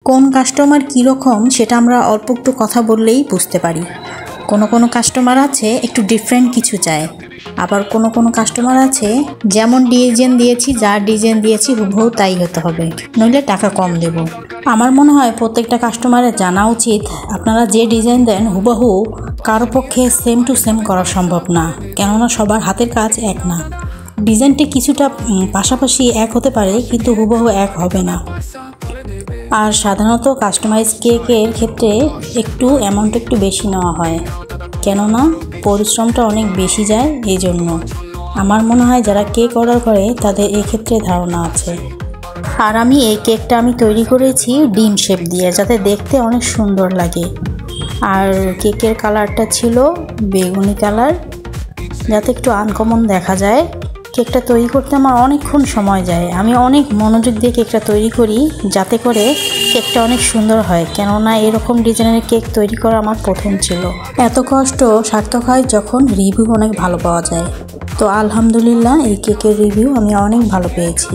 কোন কাস্টমার কীরকম সেটা আমরা অল্প একটু কথা বললেই বুঝতে পারি। কোনো কাস্টমার আছে একটু ডিফারেন্ট কিছু চায়, আবার কোনো কাস্টমার আছে যেমন ডিজাইন দিয়েছি, যার ডিজাইন দিয়েছি হুবহু তাই হতে হবে, নইলে টাকা কম দেব। আমার মনে হয় প্রত্যেকটা কাস্টমারের জানা উচিত আপনারা যে ডিজাইন দেন হুবহু কারো পক্ষে সেম টু সেম করা সম্ভব না, কেননা সবার হাতের কাজ এক না। ডিজাইনটি কিছুটা পাশাপাশি এক হতে পারে, কিন্তু হুবহু এক হবে না। আর সাধারণত কাস্টমাইজ কেকের ক্ষেত্রে একটু অ্যামাউন্ট একটু বেশি নেওয়া হয়, কেননা পরিশ্রমটা অনেক বেশি যায়। এই জন্য আমার মনে হয় যারা কেক অর্ডার করে তাদের এক্ষেত্রে ধারণা আছে। আর আমি এই কেকটা তৈরি করেছি ডিম শেপ দিয়ে, যাতে দেখতে অনেক সুন্দর লাগে। আর কেকের কালারটা ছিল বেগুনি কালার, যাতে একটু আনকমন দেখা যায়। কেকটা তৈরি করতে আমার অনেকক্ষণ সময় যায়, আমি অনেক মনোযোগ দিয়ে কেকটা তৈরি করি, যাতে করে কেকটা অনেক সুন্দর হয়, কেননা এরকম ডিজাইনের কেক তৈরি করা আমার প্রথম ছিল। এত কষ্ট সার্থক হয় যখন রিভিউ অনেক ভালো পাওয়া যায়। তো আলহামদুলিল্লাহ এই কেকের রিভিউ আমি অনেক ভালো পেয়েছি।